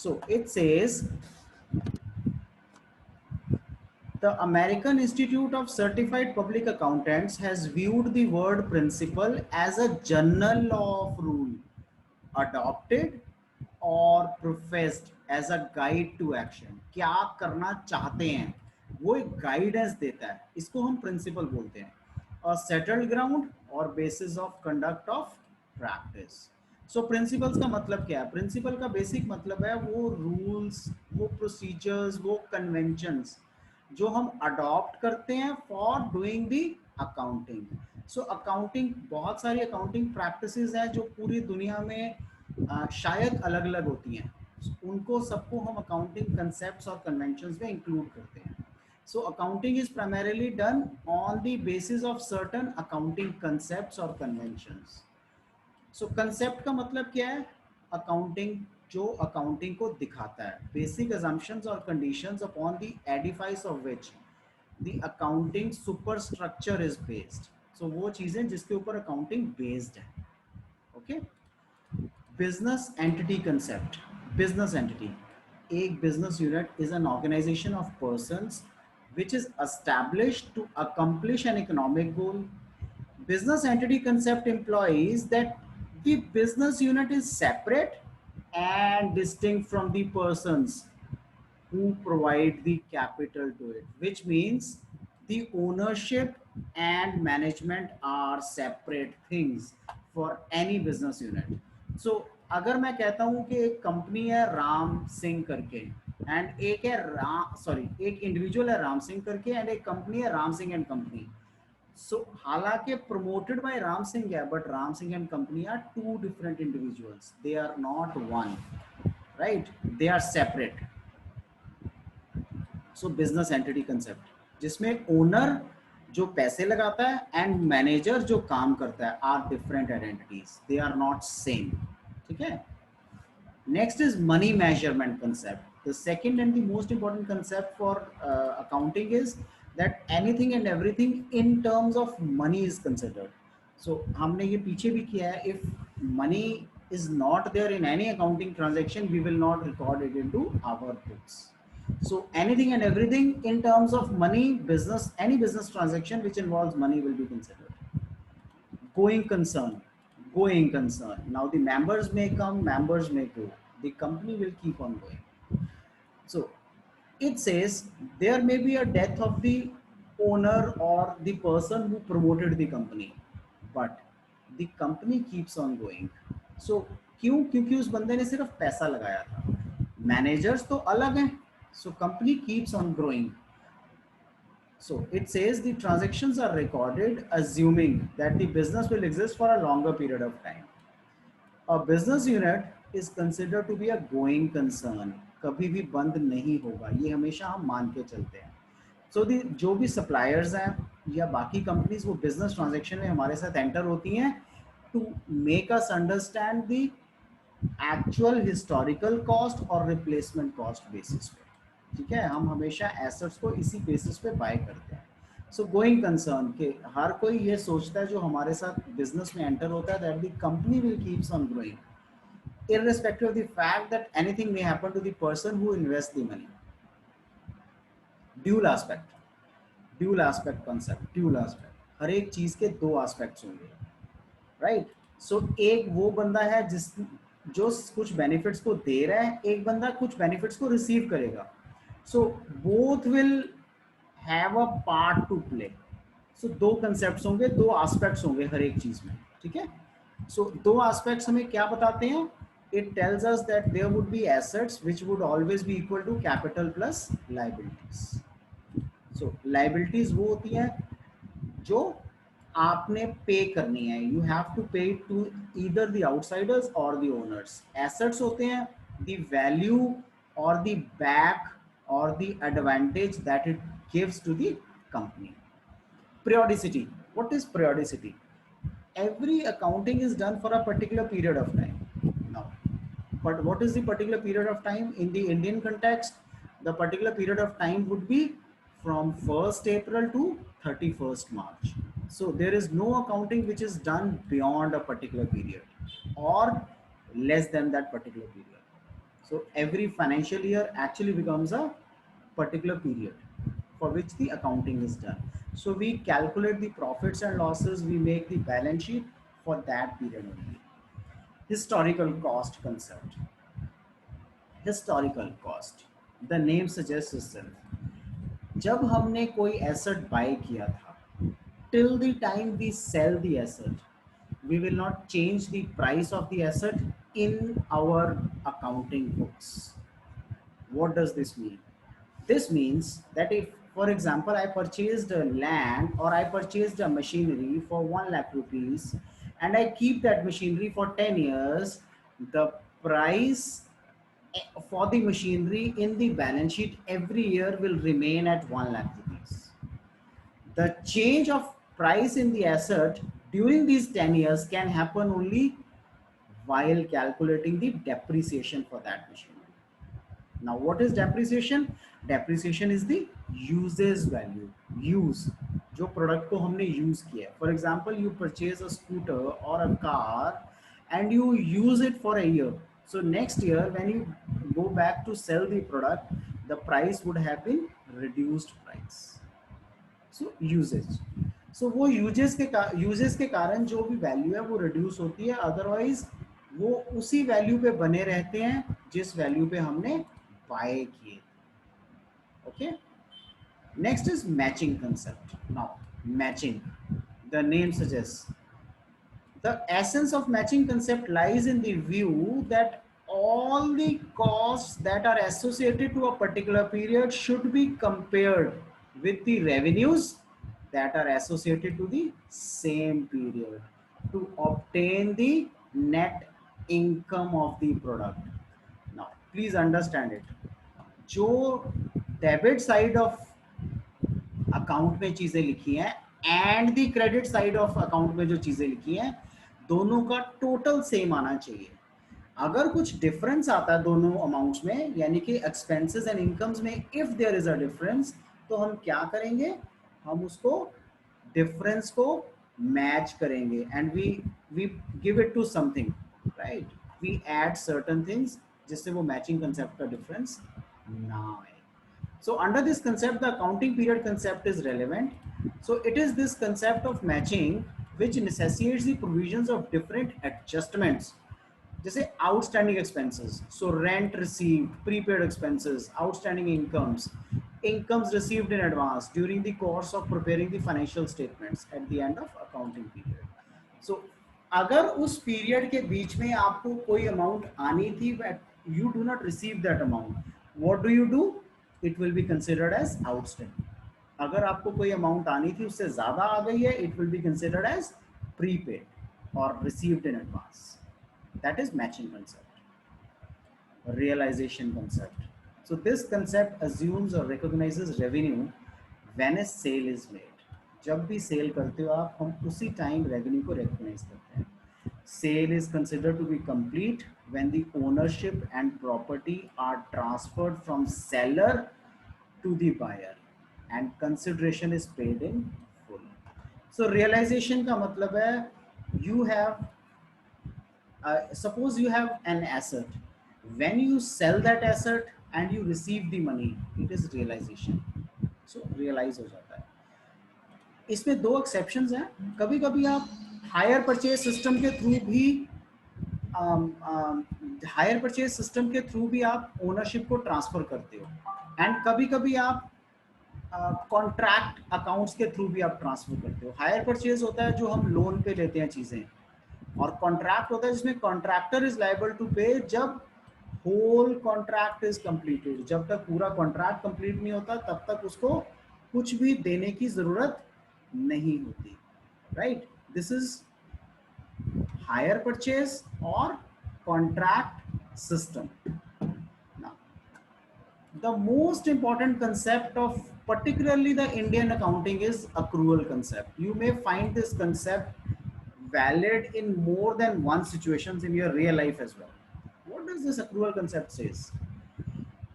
So it says the American Institute of Certified Public Accountants has viewed the word principle as a general law of rule adopted or professed as a guide to action. क्या आप करना चाहते हैं वो एक guidance देता है, इसको हम प्रिंसिपल बोलते हैं. A settled ground और basis of conduct of practice. So principles का मतलब क्या है? प्रिंसिपल का बेसिक मतलब है वो रूल्स, वो प्रोसीजर्स, वो कन्वेंशंस जो हम अडॉप्ट करते हैं for doing the accounting. So accounting, बहुत सारी अकाउंटिंग प्रैक्टिसेस हैं जो पूरी दुनिया में शायद अलग अलग होती हैं. उनको सबको हम अकाउंटिंग कंसेप्ट्स और कन्वेंशंस में इंक्लूड करते हैं. So accounting is primarily done on the basis of certain accounting concepts or conventions. So concept का मतलब क्या है? Accounting जो accounting को दिखाता है. Basic assumptions or conditions upon the edifice of which the accounting superstructure is based. So वो चीजें जिसके ऊपर accounting based है. Okay? Business entity concept. Business entity. A business unit is an organization of persons which is established to accomplish an economic goal. Business entity concept implies that the business unit is separate and distinct from the persons who provide the capital to it, which means the ownership and management are separate things for any business unit. So अगर मैं कहता हूं कि एक company है राम सिंह करके and एक है एक इंडिविजुअल है राम सिंह करके एंड एक कंपनी है राम सिंह एंड कंपनी. सो हालांकि promoted by Ram Singh है, but Ram Singh and company are two different individuals. They are not one, right? They are separate. So business entity concept जिसमें ओनर जो पैसे लगाता है एंड मैनेजर जो काम करता है are different identities, they are not same. ठीक है. Next is money measurement concept. The second and the most important concept for accounting is that anything and everything in terms of money is considered. So हमने ये पीछे भी किया है. If money is not there in any accounting transaction we will not record it into our books. So anything and everything in terms of money, business, any business transaction which involves money will be considered. Going concern, going concern. Now the members may come, members may go. The company will keep on going. So it says there may be a death of the owner or the person who promoted the company, but the company keeps on going. So क्यों? क्योंकि उस बंदे ने सिर्फ पैसा लगाया था. Managers तो अलग हैं. So company keeps on growing. So it says the transactions are recorded assuming that the business will exist for a longer period of time. A business unit is considered to be a going concern. कभी भी बंद नहीं होगा, ये हमेशा हम मान के चलते हैं. So the जो भी suppliers हैं या बाकी companies वो business transaction में हमारे साथ enter होती हैं to make us understand the actual historical cost और replacement cost basis पे. ठीक है. हम हमेशा एसेट्स को इसी बेसिस पे बाय करते हैं. सो गोइंग कंसर्न के हर कोई ये सोचता है जो हमारे साथ बिजनेस में एंटर होता है that the company will keeps on growing irrespective of the fact that anything may happen to the person who invests the money. Dual aspect, dual aspect concept. Dual aspect, हर एक चीज के दो aspects होंगे, right? सो एक वो बंदा है जिस जो कुछ बेनिफिट्स को दे रहा है, एक बंदा कुछ बेनिफिट्स को रिसीव करेगा. So both will have a part to play. So दो concepts होंगे, दो aspects होंगे हर एक चीज में. ठीक है. So दो aspects हमें क्या बताते हैं? It tells us that there would be assets which would always be equal to capital plus liabilities. So liabilities वो होती हैं जो आपने पे करनी है. You have to pay to either the outsiders or the owners. Assets होते हैं the value or the back or the advantage that it gives to the company. Periodicity. What is periodicity? Every accounting is done for a particular period of time. Now, but what is the particular period of time in the Indian context? The particular period of time would be from 1st April to 31st March. So there is no accounting which is done beyond a particular period or less than that particular period. So every financial year actually becomes a particular period for which the accounting is done. So we calculate the profits and losses, we make the balance sheet for that period only. Historical cost concept. Historical cost. The name suggests itself. जब हमने कोई asset bye किया था, till the time we sell the asset, we will not change the price of the asset in our accounting books. What does this mean? This means that if, for example, I purchased a land or I purchased a machinery for 1 lakh rupees and I keep that machinery for 10 years, the price for the machinery in the balance sheet every year will remain at 1 lakh rupees. The change of price in the asset during these 10 years can happen only while calculating the depreciation for that machinery. Now, what is depreciation? Depreciation is the uses value. Use जो product को हमने use किया. For example, you purchase a scooter or a car and you use it for a year. So next year when you go back to sell the product, the price would have been reduced price. So usage. So वो uses के कारण जो भी value है वो reduce होती है, otherwise वो उसी वैल्यू पे बने रहते हैं जिस वैल्यू पे हमने बाय किए. Okay. Next is matching concept. Now matching, the name suggests, the essence of matching concept lies in the view that all the costs that are associated to a particular period should be compared with the revenues that are associated to the same period to obtain the net income of the product. Now, please understand it. जो debit side of account में चीजें लिखी हैं and the credit side of account में जो चीजें लिखी हैं, दोनों का टोटल सेम आना चाहिए. अगर कुछ डिफरेंस आता है दोनों अमाउंट्स में, यानी कि एक्सपेंसेस एंड इनकम्स में, if there is a difference, तो हम क्या करेंगे, हम उसको डिफरेंस को मैच करेंगे and we give it to something, right. We add certain things जिससे वो मैचिंग कंसेप्ट का डिफरेंस ना आए. So under this concept, the accounting period concept is relevant. So it is this concept of matching which necessitates the provisions of different adjustments. जैसे outstanding expenses, so rent received, prepaid expenses, outstanding incomes, incomes received in advance during the course of preparing the financial statements at the end of accounting period. So अगर उस period के बीच में आपको कोई amount आनी थी but you do not receive that amount, what do? It will be considered as outstanding. अगर आपको कोई अमाउंट आनी थी उससे ज्यादा आ गई है, it will be considered as prepaid or received in advance. That is matching concept. Realization concept. So this concept assumes or recognizes revenue when a sale is made. जब भी सेल करते हो आप, हम उसी टाइम रेवेन्यू को recognise करते हैं. Sale is considered to be complete when the ownership and property are transferred from seller to the buyer and consideration is paid in full. So realization का मतलब है, you have suppose you have an asset, when you sell that asset and you receive the money, it is realization. So realize हो जाता है. इसमें दो exceptions हैं. कभी कभी आप हायर परचेज सिस्टम के थ्रू भी आप ओनरशिप को ट्रांसफर करते हो, एंड कभी कभी आप कॉन्ट्रैक्ट अकाउंट्स के थ्रू भी आप ट्रांसफर करते हो. हायर परचेज होता है जो हम लोन पे लेते हैं चीजें, और कॉन्ट्रैक्ट होता है जिसमें कॉन्ट्रैक्टर इज लायबल टू पे जब होल कॉन्ट्रैक्ट इज कंप्लीटेड. जब तक पूरा कॉन्ट्रैक्ट कंप्लीट नहीं होता तब तक उसको कुछ भी देने की जरूरत नहीं होती, right. This is hire purchase और contract system. Now, the most important concept of particularly the Indian accounting is accrual concept. You may find this concept valid in more than one situations in your real life as well. What does this accrual concept says?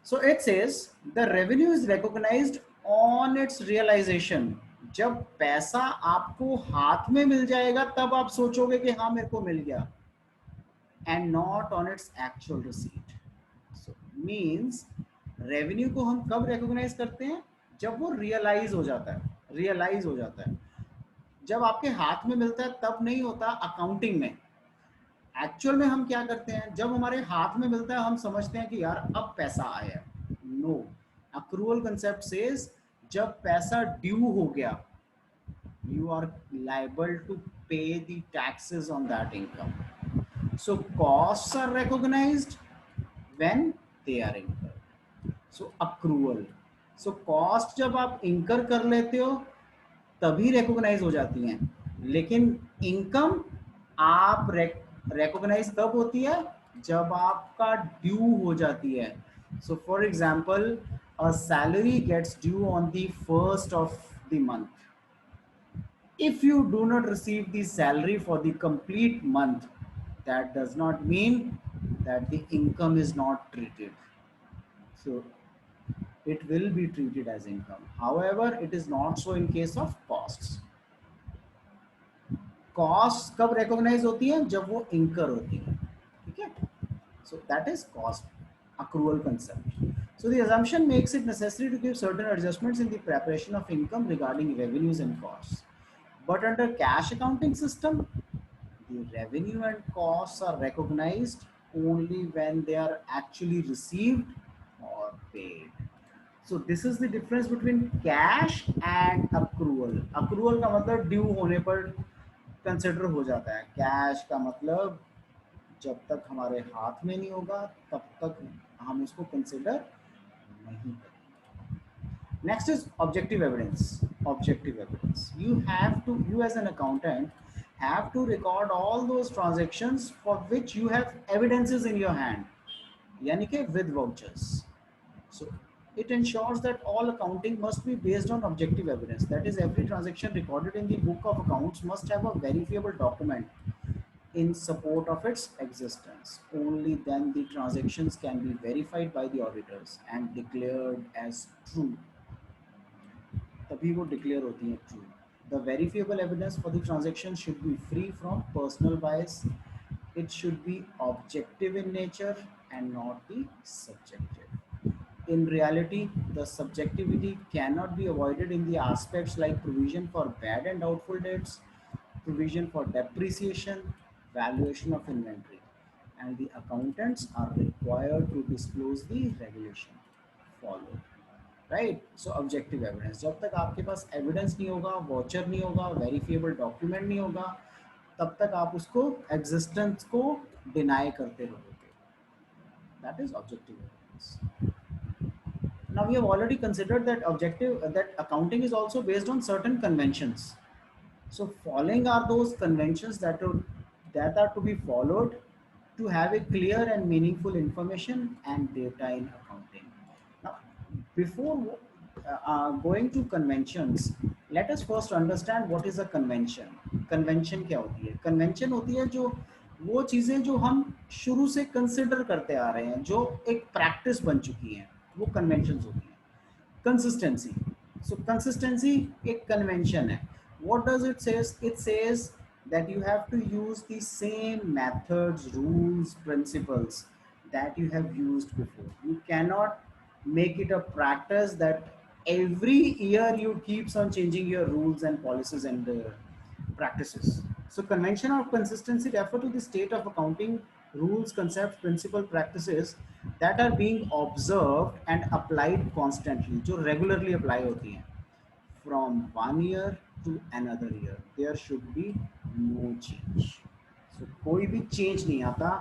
So it says the revenue is recognized on its realization. जब पैसा आपको हाथ में मिल जाएगा तब आप सोचोगे कि हाँ मेरे को मिल गया, and not on its actual receipt. So means revenue को हम कब रिकॉग्नाइज करते हैं? जब वो रियलाइज हो जाता है, रियलाइज हो जाता है। जब आपके हाथ में मिलता है तब नहीं होता अकाउंटिंग में। एक्चुअल में हम क्या करते हैं, जब हमारे हाथ में मिलता है हम समझते हैं कि यार अब पैसा आया। नो, अक्रूवल कंसेप्ट सेज जब पैसा ड्यू हो गया, you are liable to pay the taxes on that income. So costs are recognized when they are incurred. So accrual. So cost जब आप incur कर लेते हो तभी recognize हो जाती हैं, लेकिन income आप recognize कब होती है? जब आपका due हो जाती है. So for example, a salary gets due on the first of the month. If you do not receive the salary for the complete month, that does not mean that the income is not treated. So it will be treated as income. However, it is not so in case of costs. Costs कब recognize होती है? जब वो incur होती है, ठीक है? So that is cost accrual concept. So the assumption makes it necessary to give certain adjustments in the preparation of income regarding revenues and costs. But under cash accounting system, the revenue and costs are recognized only when they are actually received or paid. So this is the difference between cash and accrual. Accrual का मतलब due होने पर consider हो जाता है. Cash का मतलब जब तक हमारे हाथ में नहीं होगा तब तक हम उसको consider नहीं करेंगे. Next is objective evidence. Objective evidence. You as an accountant have to record all those transactions for which you have evidences in your hand, yani ke with vouchers. So it ensures that all accounting must be based on objective evidence. That is, every transaction recorded in the book of accounts must have a verifiable document in support of its existence. Only then the transactions can be verified by the auditors and declared as true. तभी वो declare होती हैं true. The verifiable evidence for the transaction should be free from personal bias. It should be objective in nature and not the subjective. In reality, the subjectivity cannot be avoided in the aspects like provision for bad and doubtful debts, provision for depreciation, valuation of inventory, and the accountants are required to disclose the regulation followed. Right. So objective evidence, जब तक आपके पास evidence नहीं होगा, watcher नहीं होगा, verifiable document नहीं होगा, तब तक आप उसको एग्जिस्टेंस को डिनाई करते रहोगे. That is objective evidence. Now we have already considered that accounting is also based on certain conventions. So following are those conventions that are to be followed to have a clear and meaningful information and data in accounting. Now, before going to conventions, let us first understand what is a convention. Convention क्या होती है? Convention होती है जो वो चीज़ें जो हम शुरू से कंसिडर करते आ रहे हैं, जो एक प्रैक्टिस बन चुकी हैं, वो कन्वेंशंस होती हैं. कंसिस्टेंसी. सो कंसिस्टेंसी एक कन्वेंशन है. What does it says? It says that you have to use the same methods, rules, principles that you have used before. You cannot make it a practice that every year you keeps on changing your rules and policies and practices. So convention or consistency refer to the state of accounting rules, concepts, principle, practices that are being observed and applied constantly, जो regularly apply होती हैं. From one year to another year, there should be no change. So कोई भी change नहीं आता,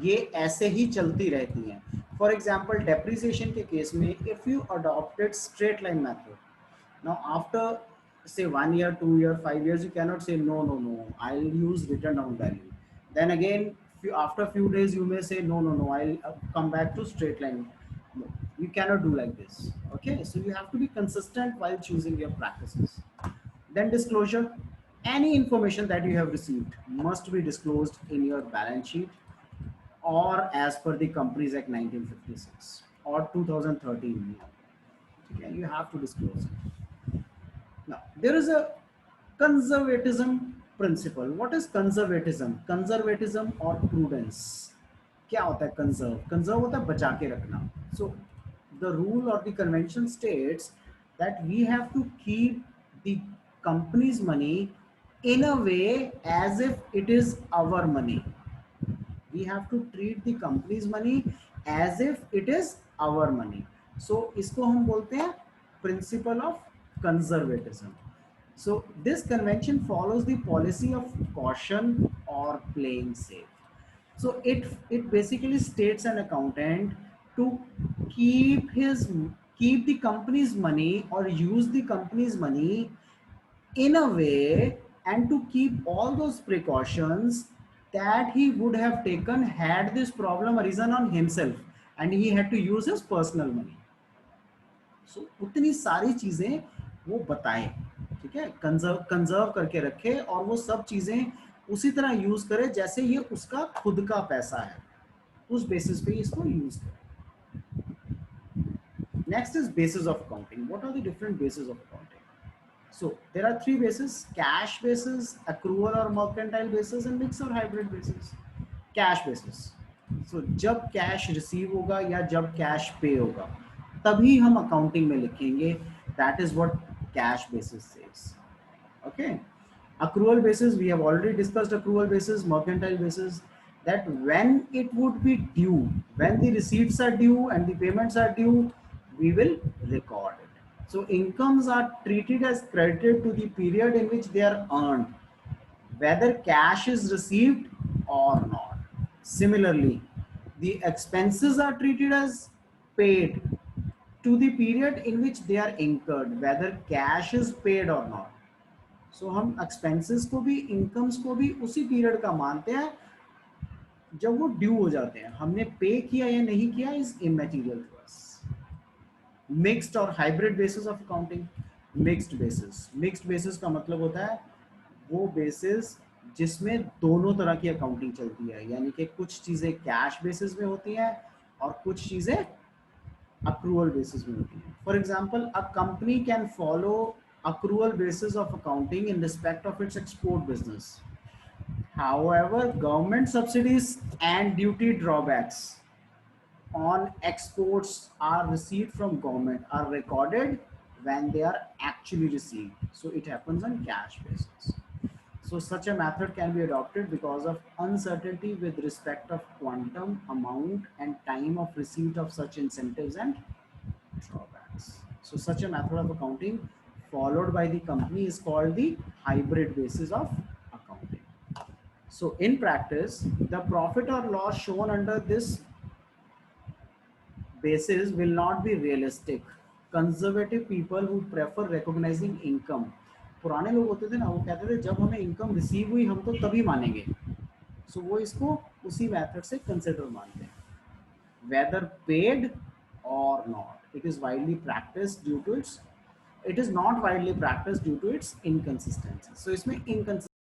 ये ऐसे ही चलती रहती हैं. For example, depreciation के केस में, if you adopted straight line method, now after say 1 year, 2 year, 5 years, you cannot say no, no, no, I'll use written down value. Then again, after few days, you may say no, no, no, I'll come back to straight line. No, you cannot do like this. Okay, so you have to be consistent while choosing your practices. Then disclosure. Any information that you have received must be disclosed in your balance sheet or as per the Companies Act 1956 or 2013. Okay, you have to disclose it. Now, there is a conservatism principle. What is conservatism? Conservatism or prudence. क्या होता है conserve? Conserve होता है बचा के रखना. So the rule or the convention states that we have to keep the company's money in a way as if it is our money. We have to treat the company's money as if it is our money. So इसको हम बोलते हैं principle of conservatism. So this convention follows the policy of caution or playing safe. So it basically states an accountant to keep his keep the company's money or use the company's money in a way and to keep all those precautions that he would have taken had this problem arisen on himself and he had to use his personal money. So उतनी सारी चीजें वो बताएं, ठीक है, conserve conserve करके रखे और वो सब चीजें उसी तरह यूज करे जैसे ये उसका खुद का पैसा है, उस बेसिस पे इसको यूज करें. Next is basis of accounting. What are the different bases of accounting? So there are three bases: cash basis, accrual or mercantile basis, and mixed or hybrid basis. Cash basis. So जब cash receive होगा या जब cash पे होगा तभी हम accounting में लिखेंगे. That is what cash basis says. Okay. Accrual basis, we have already discussed accrual basis, mercantile basis, that when it would be due, when the receipts are due and the payments are due, we will record it. So incomes are treated as credited to the period in which they are earned, whether cash is received or not. Similarly, the expenses are treated as paid to the period in which they are incurred, whether cash is paid or not. सो हम expenses को भी incomes को भी उसी period का मानते हैं जब वो ड्यू हो जाते हैं. हमने पे किया या नहीं किया is immaterial to us. Mixed और hybrid basis of accounting. Mixed basis का मतलब होता है वो बेसिस जिसमें दोनों तरह की अकाउंटिंग चलती है, यानी कि कुछ चीजें कैश बेसिस में होती हैं और कुछ चीजें accrual basis में होती है. For example, a company can follow accrual basis of accounting in respect of its export business. However, government subsidies and duty drawbacks on exports are received from government are recorded when they are actually received. So it happens on cash basis. So such a method can be adopted because of uncertainty with respect of quantum, amount, and time of receipt of such incentives and drawbacks. So such a method of accounting followed by the company is called the hybrid basis of accounting. So in practice, the profit or loss shown under this basis will not be realistic. Conservative people who prefer recognizing income. पुराने लोग होते थे ना, वो कहते थे जब हमें इनकम रिसीव हुई हम तो तभी मानेंगे. सो वो इसको उसी मेथड से कंसिडर मानते हैं, whether paid or not. It is widely practiced due to its, it is not widely practiced due to its inconsistency. So इसमें inconsistency